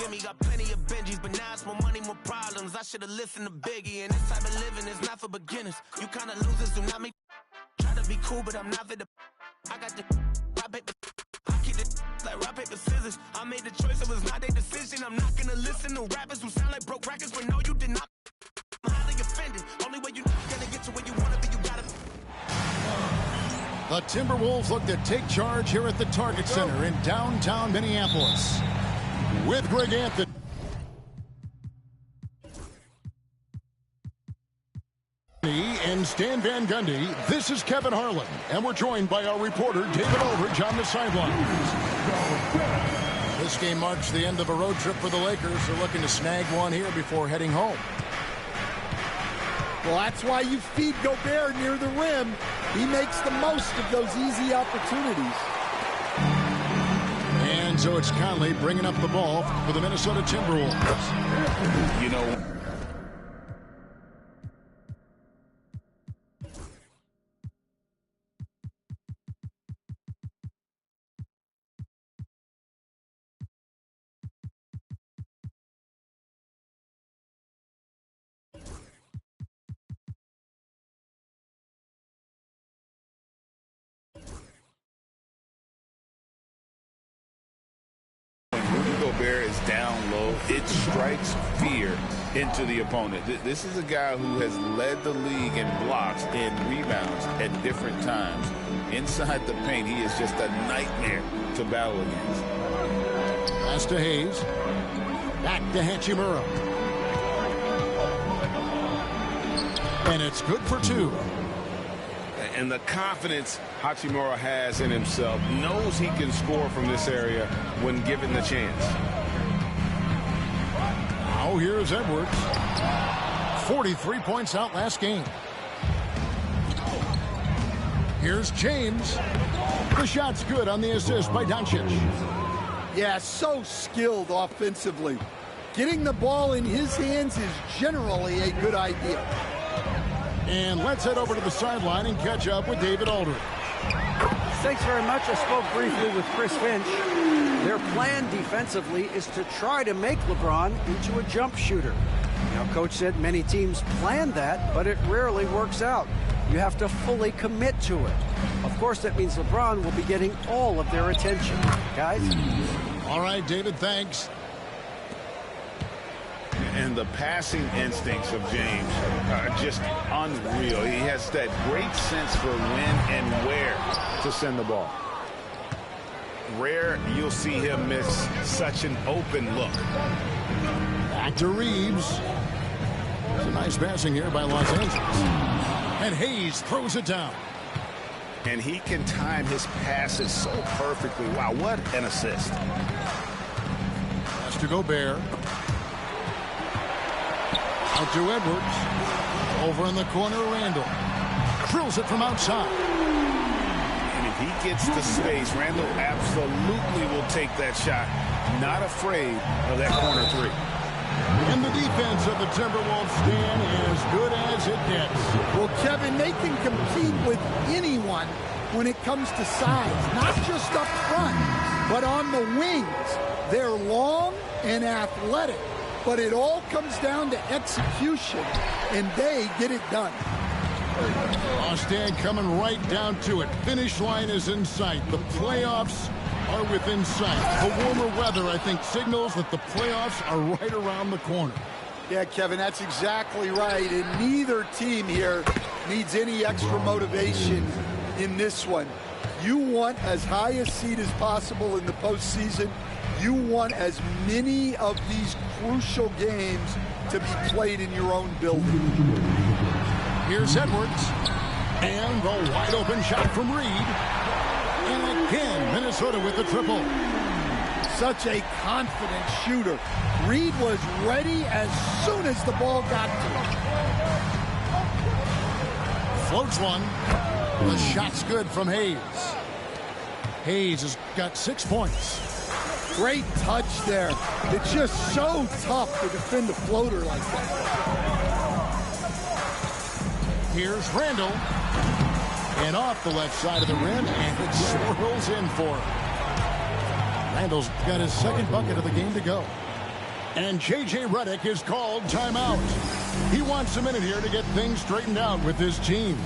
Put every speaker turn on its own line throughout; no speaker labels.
give me. Got plenty of Benjis, but now it's more money, more problems. I should have listened to Biggie, and this type of living is not for beginners. You kind of losers do not make. Try to be cool, but I'm not for the. I got the. I paper. I keep it like rock, paper, scissors. I made the choice, it was not their decision. I'm not gonna listen to rappers who sound like broke records, but no, you did not. I'm highly offended. Only way you gonna get to where you wanna be, you gotta.
The Timberwolves look to take charge here at the Target Center in downtown Minneapolis. With Greg Anthony. And Stan Van Gundy, this is Kevin Harlan, and we're joined by our reporter David Aldridge on the sidelines. This game marks the end of a road trip for the Lakers. They're looking to snag one here before heading home.
Well, that's why you feed Gobert near the rim. He makes the most of those easy opportunities.
And so it's Conley bringing up the ball for the Minnesota Timberwolves.
You know, Gobert is down low. It strikes fear into the opponent. This is a guy who has led the league in blocks and rebounds at different times. Inside the paint, he is just a nightmare to battle against.
Pass to Hayes. Back to Hachimura. And it's good for two.
And the confidence Hachimura has in himself, knows he can score from this area when given the chance.
Now here's Edwards. 43 points out last game. Here's James. The shot's good on the assist by Doncic.
Yeah, so skilled offensively. Getting the ball in his hands is generally a good idea.
And let's head over to the sideline and catch up with David Aldridge.
Thanks very much. I spoke briefly with Chris Finch. Their plan defensively is to try to make LeBron into a jump shooter. You know, Coach said many teams plan that, but it rarely works out. You have to fully commit to it. Of course, that means LeBron will be getting all of their attention. Guys?
All right, David, thanks.
And the passing instincts of James are just unreal. He has that great sense for when and where to send the ball. Rare you'll see him miss such an open look.
Back to Reeves. It's a nice passing here by Los Angeles. And Hayes throws it down.
And he can time his passes so perfectly. Wow, what an assist.
Pass to Gobert. Out to Edwards. Over in the corner, Randall. Drills it from outside.
And if he gets the space, Randall absolutely will take that shot. Not afraid of that corner three.
And the defense of the Timberwolves stand as good as it gets.
Well, Kevin, they can compete with anyone when it comes to size. Not just up front, but on the wings. They're long and athletic. But it all comes down to execution, and they get it done.
Austin coming right down to it. Finish line is in sight. The playoffs are within sight. The warmer weather, I think, signals that the playoffs are right around the corner.
Yeah, Kevin, that's exactly right. And neither team here needs any extra motivation in this one. You want as high a seed as possible in the postseason. You want as many of these crucial games to be played in your own building.
Here's Edwards. And the wide open shot from Reed. And again, Minnesota with the triple.
Such a confident shooter. Reed was ready as soon as the ball got to him.
Floats one. The shot's good from Hayes. Hayes has got 6 points.
Great touch there. It's just so tough to defend a floater like that.
Here's Randall. And off the left side of the rim, and it swirls in for him. Randall's got his second bucket of the game to go. And J.J. Redick is called timeout. He wants a minute here to get things straightened out with his team.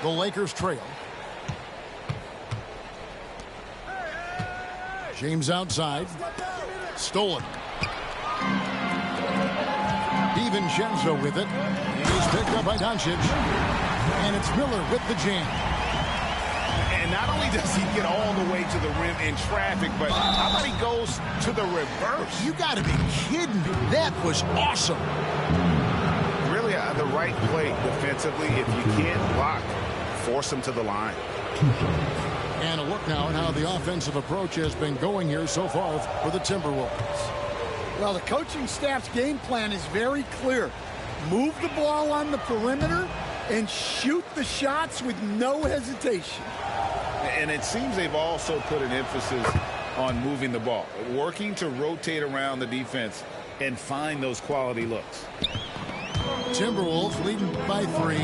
The Lakers trail. James outside. Stolen. DiVincenzo with it. He's picked up by Doncic. And it's Miller with the jam.
And not only does he get all the way to the rim in traffic, but how about he goes to the reverse?
You got to be kidding me. That was awesome.
Really the right play defensively. If you can't block, force him to the line.
And a look now at how the offensive approach has been going here so far for the Timberwolves.
Well, the coaching staff's game plan is very clear. Move the ball on the perimeter and shoot the shots with no hesitation.
And it seems they've also put an emphasis on moving the ball, working to rotate around the defense and find those quality looks.
Timberwolves leading by 3.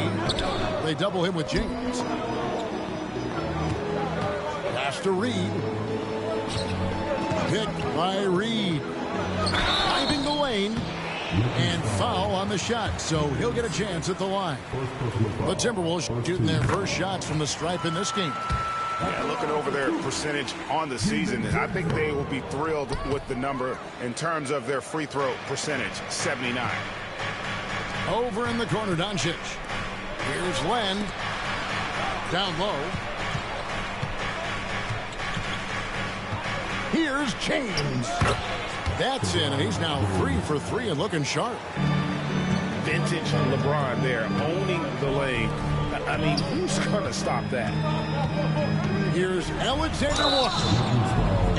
They double him with James. Pass to Reed. Picked by Reed. Driving the lane. And foul on the shot, so he'll get a chance at the line. The Timberwolves shooting their first shots from the stripe in this game.
Yeah, looking over their percentage on the season, I think they will be thrilled with the number in terms of their free throw percentage, 79.
Over in the corner, Doncic. Here's Len. Down low. Here's James. That's in, and he's now 3 for 3 and looking sharp.
Vintage LeBron there, owning the lane. I mean, who's going to stop that?
Here's Alexander Walker.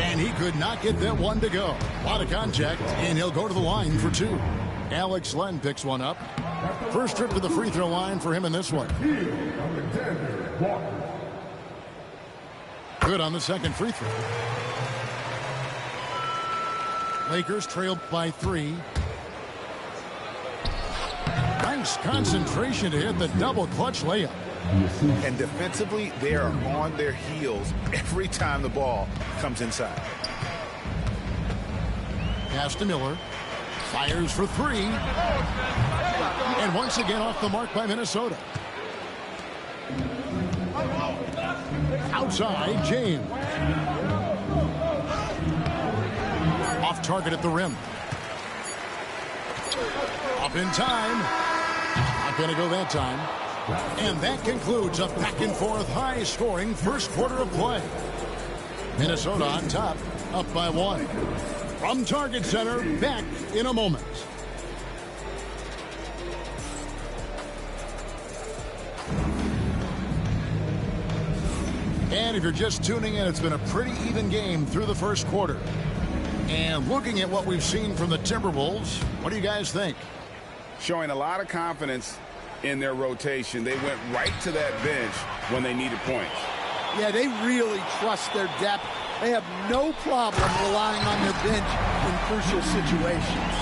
And he could not get that one to go. A lot of contact, and he'll go to the line for 2. Alex Len picks one up. First trip to the free throw line for him in this one. Good on the second free throw. Lakers trailed by 3. Nice concentration to hit the double clutch layup.
And defensively, they are on their heels every time the ball comes inside.
Pass to Miller. Fires for 3. And once again off the mark by Minnesota. Outside, James. Off target at the rim. Up in time. Not going to go that time. And that concludes a back-and-forth high-scoring first quarter of play. Minnesota on top, up by 1. From Target Center, back in a moment. And if you're just tuning in, it's been a pretty even game through the first quarter. And looking at what we've seen from the Timberwolves, what do you guys think?
Showing a lot of confidence in their rotation. They went right to that bench when they needed points.
Yeah, they really trust their depth. They have no problem relying on their bench in crucial situations.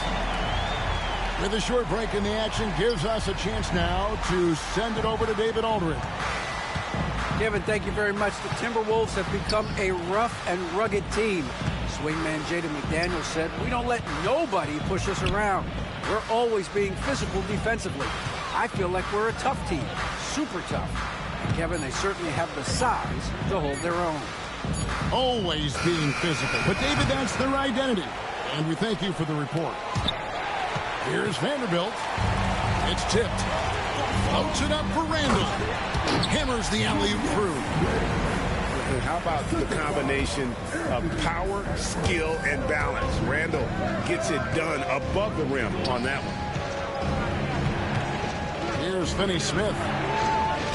With a short break in the action, gives us a chance now to send it over to David Aldridge.
Kevin, thank you very much. The Timberwolves have become a rough and rugged team. Swingman Jaden McDaniels said, "We don't let nobody push us around. We're always being physical defensively. I feel like we're a tough team, super tough." And Kevin, they certainly have the size to hold their own.
Always being physical. But David, that's their identity. And we thank you for the report. Here's Vanderbilt. It's tipped. Floats it up for Randall. Hammers the alley-oop through.
And how about the combination of power, skill, and balance? Randall gets it done above the rim on that one.
Here's Finney Smith.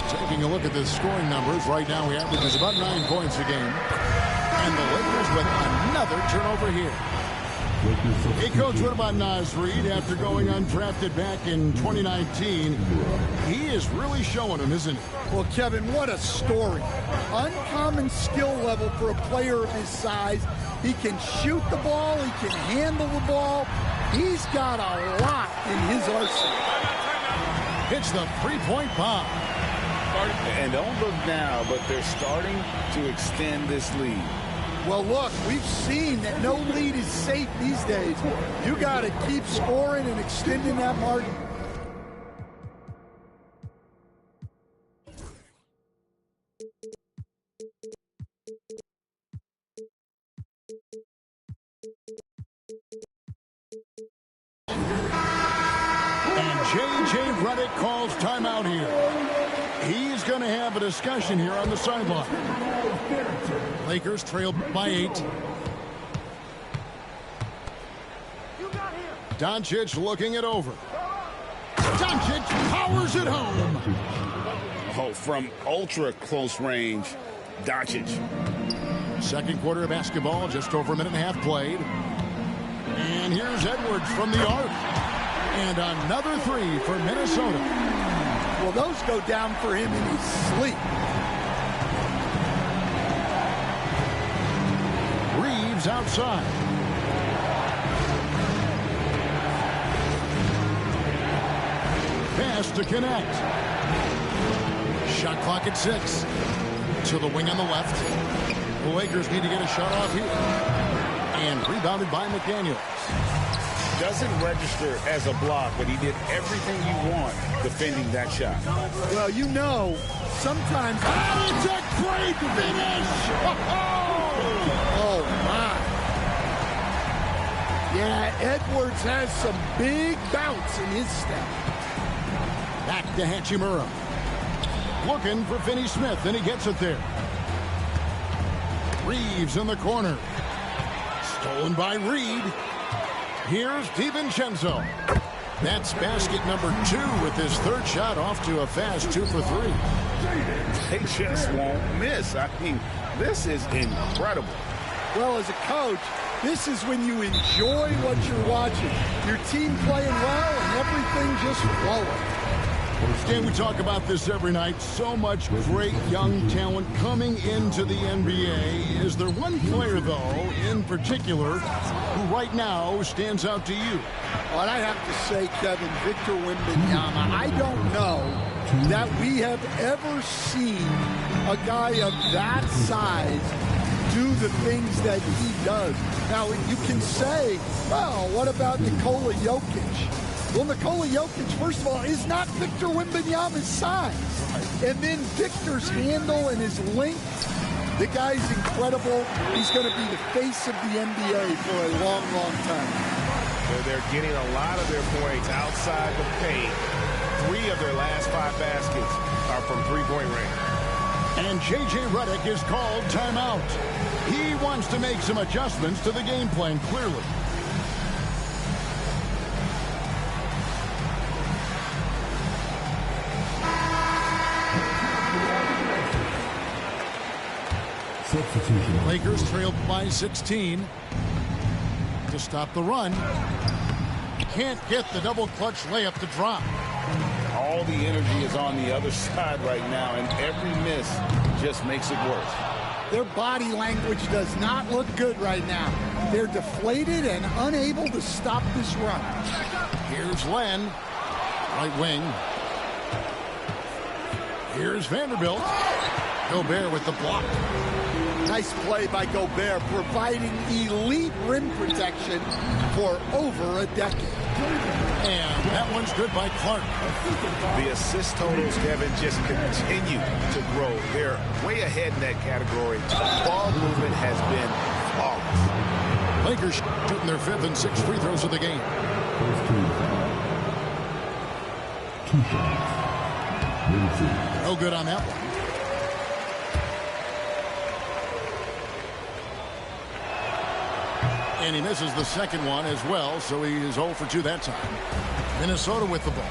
Taking a look at the scoring numbers. Right now, he averages about 9 points a game. And the Lakers with another turnover here. Hey, Coach, what about Naz Reid after going undrafted back in 2019? He is really showing him, isn't he?
Well, Kevin, what a story. Uncommon skill level for a player of his size. He can shoot the ball. He can handle the ball. He's got a lot in his arsenal.
Hits the three-point bomb.
And don't look now, but they're starting to extend this lead.
Well, look, we've seen that no lead is safe these days. You got to keep scoring and extending that margin.
And J.J. Redick calls timeout here. He's going to have a discussion here on the sideline. Lakers trail by 8. Doncic looking it over. Doncic powers it home.
Oh, from ultra close range, Doncic.
Second quarter of basketball, just over a minute and a half played. And here's Edwards from the arc. And another three for Minnesota.
Well, those go down for him in his sleep.
Reeves outside. Pass to connect. Shot clock at 6. To the wing on the left. The Lakers need to get a shot off here. And rebounded by McDaniels.
Doesn't register as a block, but he did everything you want defending that shot.
Well, you know, sometimes...
It's a great finish!
Oh, my. Yeah, Edwards has some big bounce in his step.
Back to Hachimura. Looking for Finney Smith, and he gets it there. Reeves in the corner. Stolen by Reed. Here's DiVincenzo. That's basket number 2 with his third shot off to a fast 2 for 3.
They just won't miss. I mean, this is incredible.
Well, as a coach, this is when you enjoy what you're watching. Your team playing well and everything just flowing.
Dan, we talk about this every night. So much great young talent coming into the NBA. Is there one player, though, in particular, who right now stands out to you?
Well, I have to say, Kevin, Victor Wembanyama. I don't know that we have ever seen a guy of that size do the things that he does. Now, you can say, well, what about Nikola Jokic? Well, Nikola Jokic, first of all, is not Victor Wembanyama's size. And then Victor's handle and his length, the guy's incredible. He's going to be the face of the NBA for a long, long time.
They're getting a lot of their points outside the paint. 3 of their last 5 baskets are from three-point range.
And J.J. Redick is called timeout. He wants to make some adjustments to the game plan, clearly. Lakers trail by 16 to stop the run. Can't get the double clutch layup to drop.
All the energy is on the other side right now, and every miss just makes it worse.
Their body language does not look good right now. They're deflated and unable to stop this run.
Here's Len, right wing. Here's Vanderbilt. Gobert with the block.
Nice play by Gobert, providing elite rim protection for over a decade.
And that one's good by Clark.
The assist totals, Kevin, just continue to grow. They're way ahead in that category. Ball movement has been flawless.
Lakers shooting their 5th and 6th free throws of the game. No good on that one. And he misses the second one as well, so he is 0 for 2 that time. Minnesota with the ball.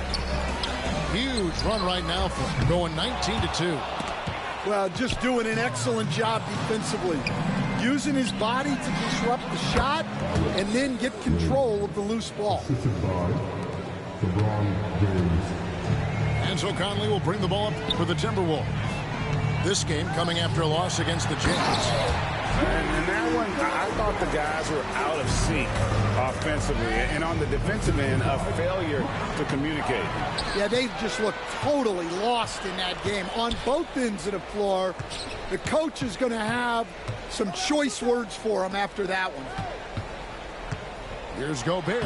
Huge run right now for him, going 19-2.
Well, just doing an excellent job defensively. Using his body to disrupt the shot and then get control of the loose ball.
And so Conley will bring the ball up for the Timberwolves. This game coming after a loss against the Jazz.
And that one, I thought the guys were out of sync offensively. And on the defensive end, a failure to communicate.
Yeah, they just looked totally lost in that game. On both ends of the floor, the coach is going to have some choice words for him after that one.
Here's Gobert.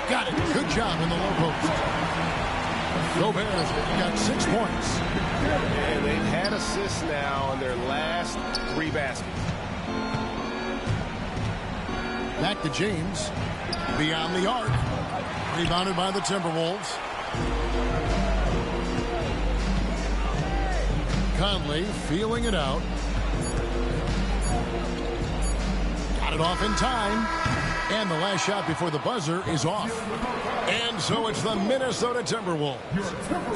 Got it. Good job in the low post. Gobert's got 6 points.
And they've had assists now on their last 3 baskets.
Back to James. Beyond the arc. Rebounded by the Timberwolves. Conley feeling it out. Got it off in time. And the last shot before the buzzer is off. And so it's the Minnesota Timberwolves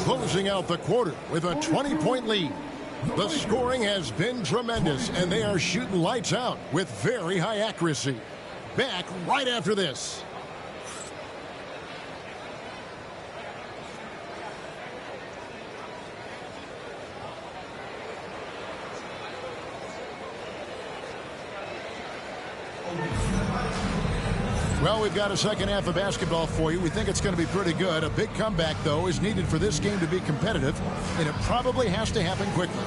closing out the quarter with a 20-point lead. The scoring has been tremendous, and they are shooting lights out with very high accuracy. Back right after this. Well, we've got a second half of basketball for you. We think it's going to be pretty good. A big comeback, though, is needed for this game to be competitive, and it probably has to happen quickly.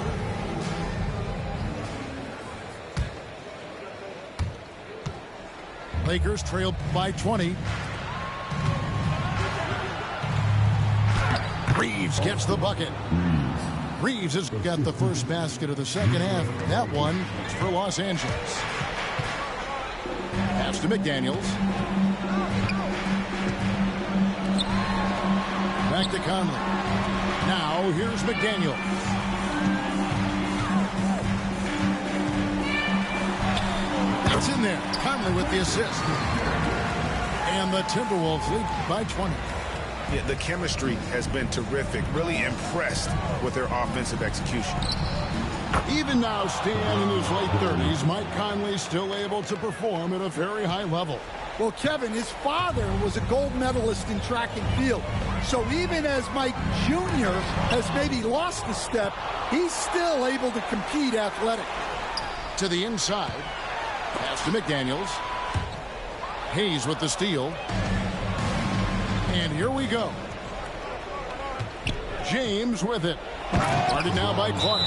Lakers trail by 20. Reeves gets the bucket. Reeves has got the first basket of the second half. That one is for Los Angeles. Pass to McDaniels. Back to Conley. Now here's McDaniels. That's in there. Conley with the assist. And the Timberwolves lead by 20.
Yeah, the chemistry has been terrific. Really impressed with their offensive execution.
Even now, Stan, in his late 30s, Mike Conley still able to perform at a very high level.
Well, Kevin, his father was a gold medalist in track and field. So even as Mike Jr. has maybe lost a step, he's still able to compete athletic.
To the inside. Pass to McDaniels. Hayes with the steal. And here we go. James with it. Guarded now by Clark.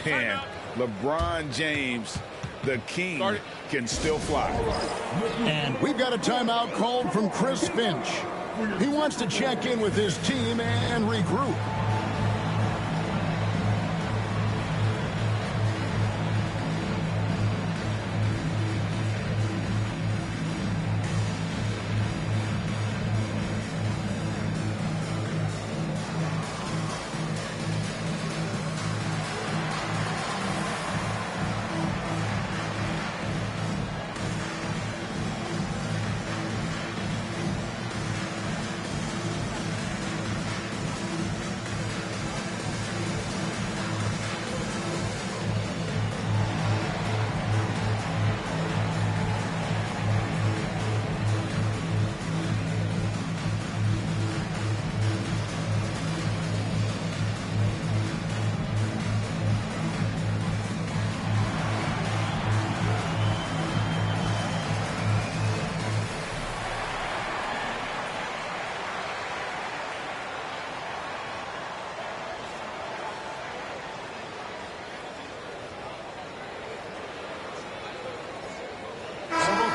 Man, LeBron James, the king, can still fly.
And we've got a timeout called from Chris Finch. He wants to check in with his team and regroup.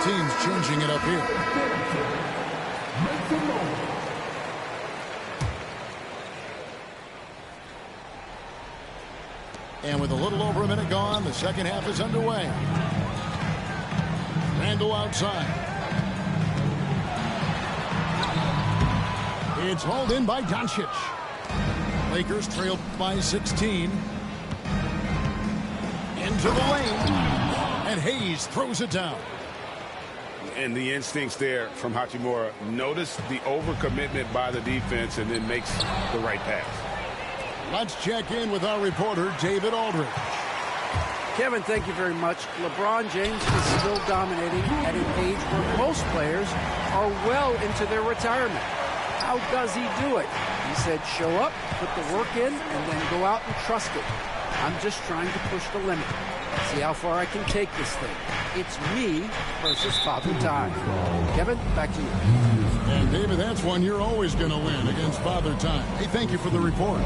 Teams changing it up here. And with a little over a minute gone, the second half is underway. Randall outside. It's hauled in by Doncic. Lakers trail by 16. Into the lane. And Hayes throws it down.
And the instincts there from Hachimura. Notice the overcommitment by the defense and then makes the right pass.
Let's check in with our reporter, David Aldridge.
Kevin, thank you very much. LeBron James is still dominating at an age where most players are well into their retirement. How does he do it? He said, show up, put the work in, and then go out and trust it. I'm just trying to push the limit. See how far I can take this thing. It's me versus Father Time. Kevin, back to you.
And David, that's one you're always going to win against Father Time. Hey, thank you for the report.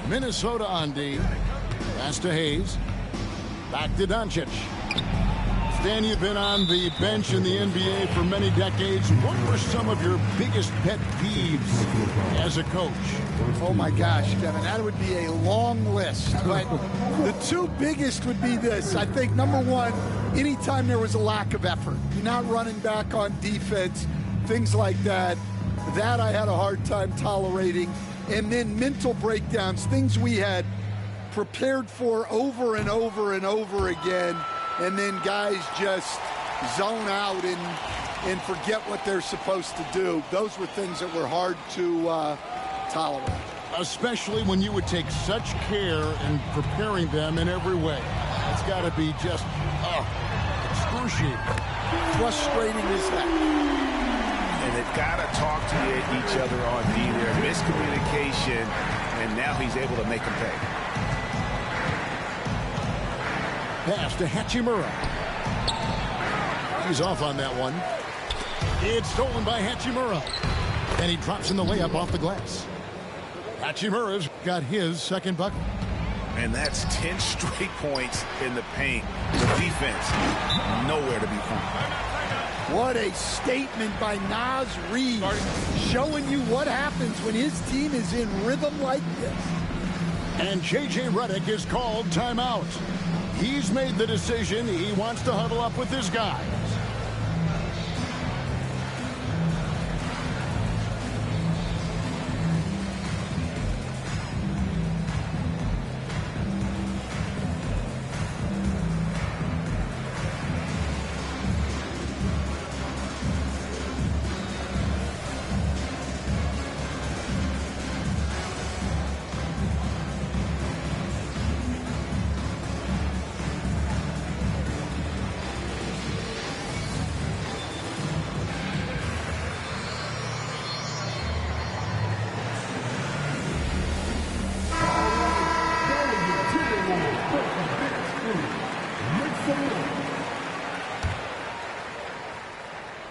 Minnesota on D. Pass to Hayes. Back to Doncic. Stan, you've been on the bench in the NBA for many decades. What were some of your biggest pet peeves as a coach?
Oh, my gosh, Kevin, that would be a long list. But the two biggest would be this. I think, number one, anytime there was a lack of effort, you're not running back on defense, things like that, that I had a hard time tolerating. And then mental breakdowns, things we had prepared for over and over and over again, and then guys just zone out and forget what they're supposed to do. Those were things that were hard to tolerate. Especially when you would take such care in preparing them in every way. It's got to be just excruciating. Frustrating as heck.
And they've got to talk to each other on D there. Miscommunication, and now he's able to make them pay.
Pass to Hachimura. He's off on that one. It's stolen by Hachimura. And he drops in the layup off the glass. Hachimura's got his second bucket.
And that's 10 straight points in the paint. The defense, nowhere to be found.
What a statement by Naz Reid, showing you what happens when his team is in rhythm like this.
And J.J. Redick is called timeout. He's made the decision. He wants to huddle up with his guys.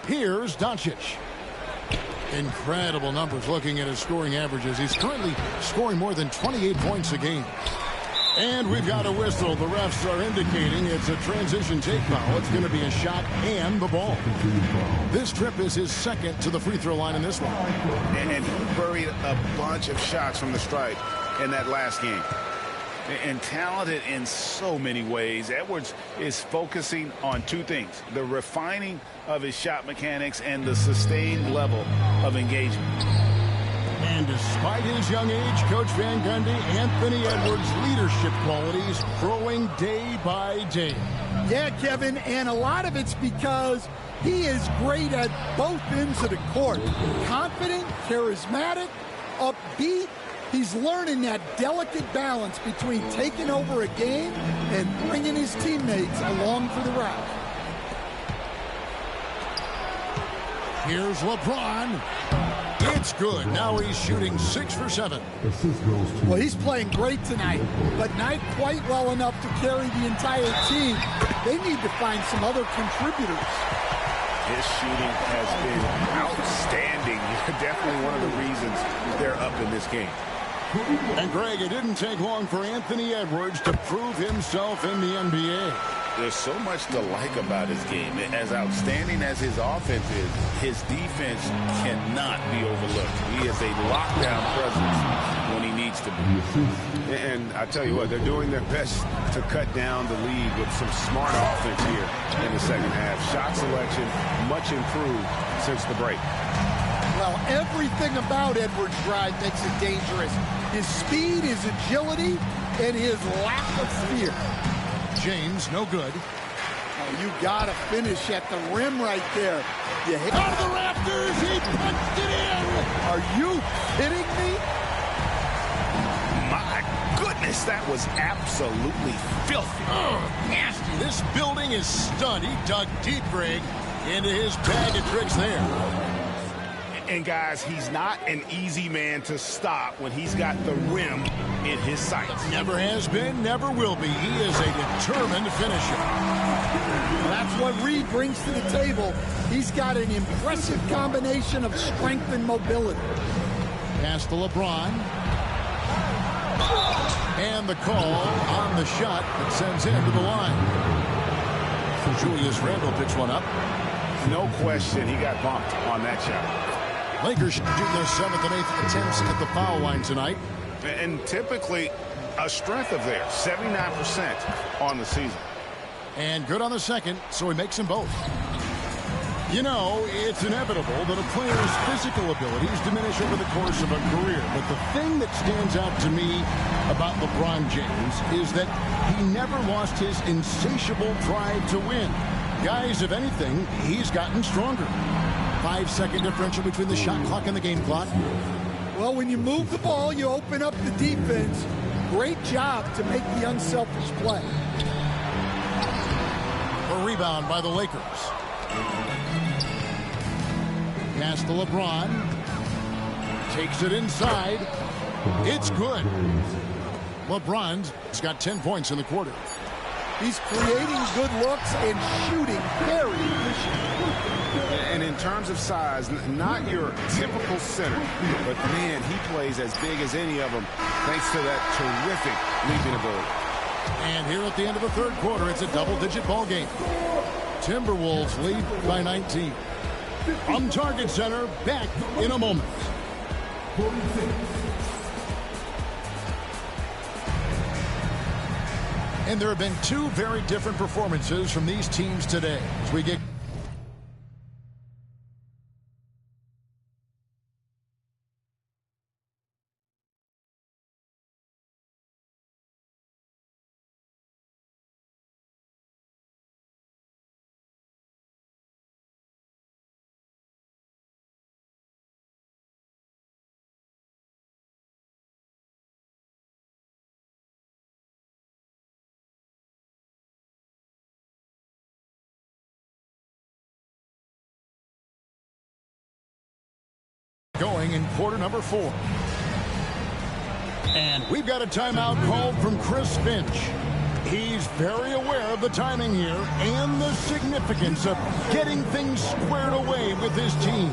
Here's Doncic. Incredible numbers looking at his scoring averages. He's currently scoring more than 28 points a game. And we've got a whistle. The refs are indicating it's a transition take foul. It's going to be a shot and the ball. This trip is his second to the free throw line in this one.
And he buried a bunch of shots from the stripe in that last game. And talented in so many ways. Edwards is focusing on two things: the refining of his shot mechanics and the sustained level of engagement.
And despite his young age, Coach Van Gundy, Anthony Edwards' leadership qualities growing day by day.
Yeah, Kevin, and a lot of it's because he is great at both ends of the court. Confident, charismatic, upbeat. He's learning that delicate balance between taking over a game and bringing his teammates along for the ride.
Here's LeBron. It's good. Now he's shooting 6 for 7.
Well, he's playing great tonight, but not quite well enough to carry the entire team. They need to find some other contributors.
His shooting has been outstanding. Definitely one of the reasons they're up in this game.
And Greg, it didn't take long for Anthony Edwards to prove himself in the NBA.
There's so much to like about his game. As outstanding as his offense is, his defense cannot be overlooked. He is a lockdown presence when he needs to be.
And I tell you what, they're doing their best to cut down the lead with some smart offense here in the second half. Shot selection much improved since the break.
Well, everything about Edwards' drive makes it dangerous. His speed, his agility, and his lack of fear.
James, no good.
You got to finish at the rim right there. You hit
Out of the rafters, he punched it in.
Are you kidding me?
My goodness, that was absolutely filthy.
Nasty. This building is stunned. He dug deep, Greg, into his bag of tricks there.
And guys, he's not an easy man to stop when he's got the rim in his sights.
Never has been, never will be. He is a determined finisher.
That's what Reed brings to the table. He's got an impressive combination of strength and mobility.
Pass to LeBron. And the call on the shot that sends him to the line. Julius Randle picks one up.
No question, he got bumped on that shot.
Lakers shooting their 7th and 8th attempts at the foul line tonight.
And typically a strength of theirs, 79% on the season.
And good on the second, so he makes them both. You know, it's inevitable that a player's physical abilities diminish over the course of a career. But the thing that stands out to me about LeBron James is that he never lost his insatiable drive to win. Guys, if anything, he's gotten stronger. 5-second differential between the shot clock and the game clock.
Well, when you move the ball, you open up the defense. Great job to make the unselfish play.
A rebound by the Lakers. Pass to LeBron. Takes it inside. It's good. LeBron's got 10 points in the quarter.
He's creating good looks and shooting very efficiently.
And in terms of size, not your typical center, but man, he plays as big as any of them thanks to that terrific leaping ability.
And here at the end of the third quarter, it's a double-digit ball game. Timberwolves lead by 19. From Target Center, back in a moment. And there have been two very different performances from these teams today. As we get going in quarter number 4. And we've got a timeout called from Chris Finch. He's very aware of the timing here and the significance of getting things squared away with his team.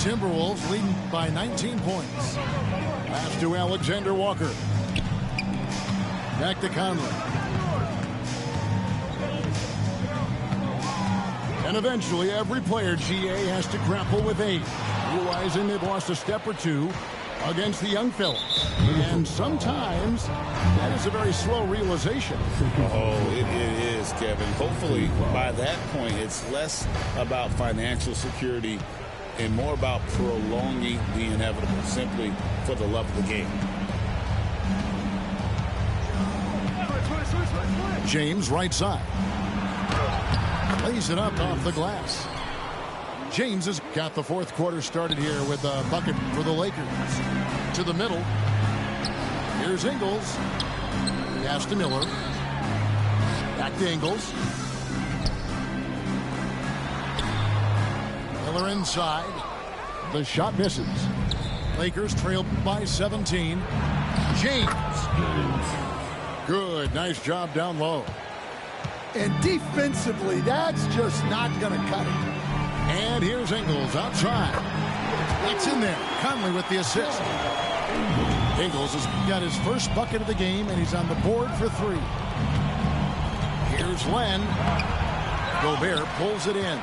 Timberwolves leading by 19 points. Pass to Alexander Walker. Back to Conley. And eventually every player, GA, has to grapple with age, realizing they've lost a step or two against the young fellas. And sometimes that is a very slow realization.
Oh, it is, Kevin. Hopefully by that point it's less about financial security and more about prolonging the inevitable, simply for the love of the game.
James right side. Lays it up off the glass. James has got the fourth quarter started here with a bucket for the Lakers. To the middle. Here's Ingles. Pass to Miller. Back to Ingles. Miller inside. The shot misses. Lakers trail by 17. James. Good. Nice job down low.
And defensively, that's just not going to cut it.
And here's Ingles outside. That's in there. Conley with the assist. Ingles has got his first bucket of the game, and he's on the board for 3. Here's Len. Gobert pulls it in.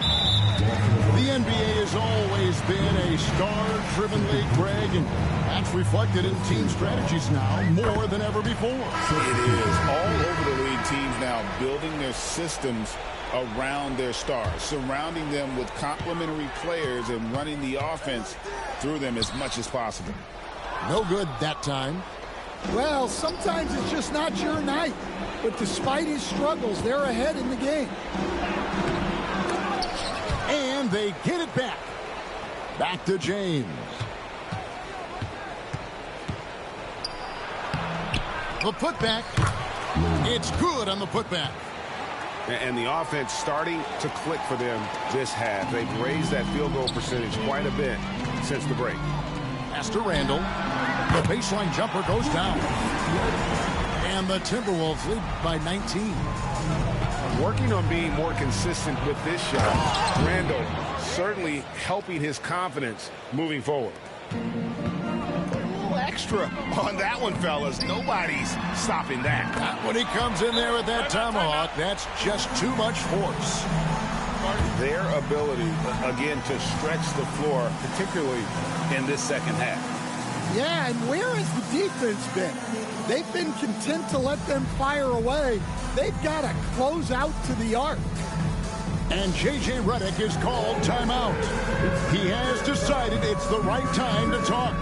The NBA has always been a star-driven league, Greg, and that's reflected in team strategies now more than ever before.
It is. All over the league, teams now building their systems around their stars, surrounding them with complementary players and running the offense through them as much as possible.
No good that time.
Well, sometimes it's just not your night. But despite his struggles, they're ahead in the game.
And they get it back. Back to James. The putback. It's good on the putback.
And the offense starting to click for them this half. They've raised that field goal percentage quite a bit since the break.
Pass to Randall. The baseline jumper goes down. And the Timberwolves lead by 19.
Working on being more consistent with this shot. Randall certainly helping his confidence moving forward. Extra on that one, fellas. Nobody's stopping that.
Not when he comes in there with that tomahawk. That's just too much force.
Their ability, again, to stretch the floor, particularly in this second half.
Yeah, and where has the defense been? They've been content to let them fire away. They've got to close out to the arc.
And J.J. Redick is called timeout. He has decided it's the right time to talk.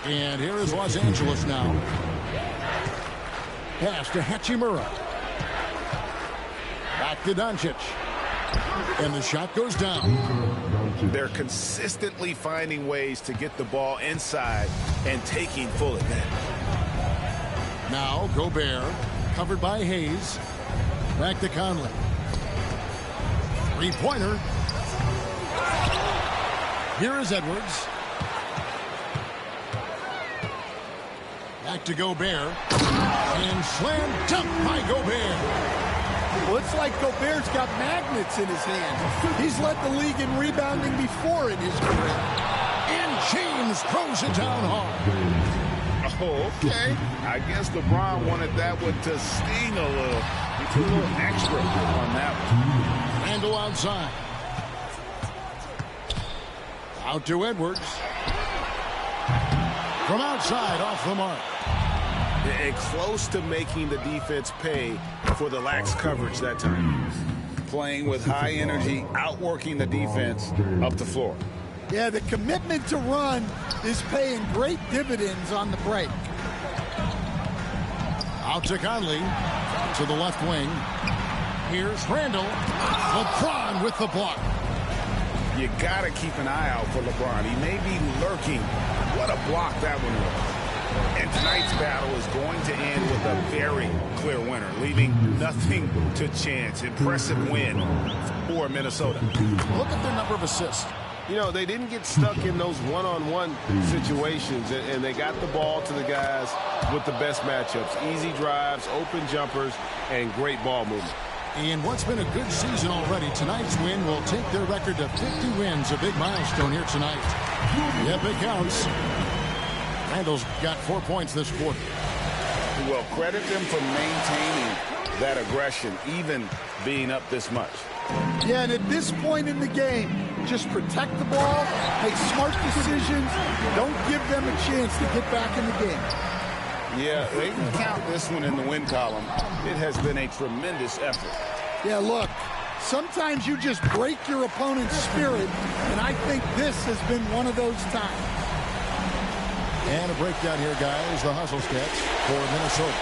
And here is Los Angeles now. Pass to Hachimura. Back to Doncic. And the shot goes down.
They're consistently finding ways to get the ball inside and taking full advantage.
Now Gobert, covered by Hayes. Back to Conley. Three-pointer. Here is Edwards. Back to Gobert. And slam dunk by Gobert.
Well, it's like Gobert's got magnets in his hands. He's led the league in rebounding before in his career.
And James throws it down hard.
Oh, okay. I guess LeBron wanted that one to sting a little. He put a little extra on that one.
Randall outside. Out to Edwards. From outside, off the mark.
And close to making the defense pay for the lax coverage that time. Playing with high energy, outworking the defense up the floor.
Yeah, the commitment to run is paying great dividends on the break.
Out to Conley. To the left wing. Here's Randall. LeBron with the block.
you got to keep an eye out for LeBron. He may be lurking. What a block that one was. And tonight's battle is going to end with a very clear winner, leaving nothing to chance. Impressive win for Minnesota.
Look at their number of assists.
You know, they didn't get stuck in those one-on-one situations, and they got the ball to the guys with the best matchups. Easy drives, open jumpers, and great ball movement.
In what's been a good season already, tonight's win will take their record to 50 wins, a big milestone here tonight. Yep, it counts. Randall's got 4 points this quarter.
Well, credit them for maintaining that aggression, even being up this much.
Yeah, and at this point in the game, just protect the ball, make smart decisions, don't give them a chance to get back in the game.
Yeah, they can count this one in the win column. It has been a tremendous effort.
Yeah, look, sometimes you just break your opponent's spirit, and I think this has been one of those times.
And a breakdown here, guys. The hustle stats for Minnesota.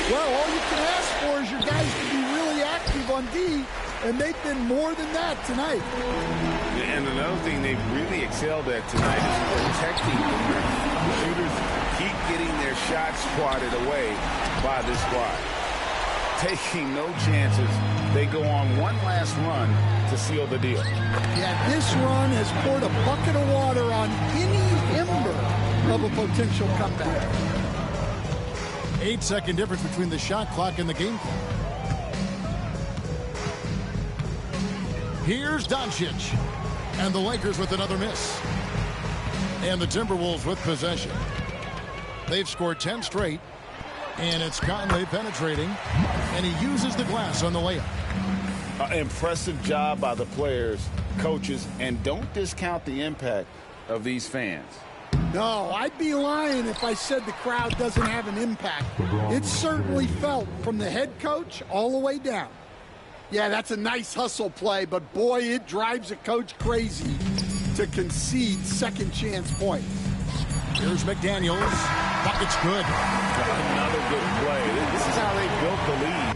Well, all you can ask for is your guys to be really active on D, and they've been more than that tonight.
And another thing they've really excelled at tonight is protecting the rim. Shooters keep getting their shots swatted away by this squad. Taking no chances, they go on one last run to seal the deal.
Yeah, this run has poured a bucket of water on any ember of a potential comeback.
8-second difference between the shot clock and the game clock. Here's Doncic. And the Lakers with another miss. And the Timberwolves with possession. They've scored 10 straight. And it's Conley penetrating. And he uses the glass on the layup.
Impressive job by the players, coaches, and don't discount the impact of these fans.
No, I'd be lying if I said the crowd doesn't have an impact. It's certainly felt from the head coach all the way down. Yeah, that's a nice hustle play, but boy, it drives a coach crazy to concede second chance points.
Here's McDaniels. Bucket's good.
Another good play. This is how they built the lead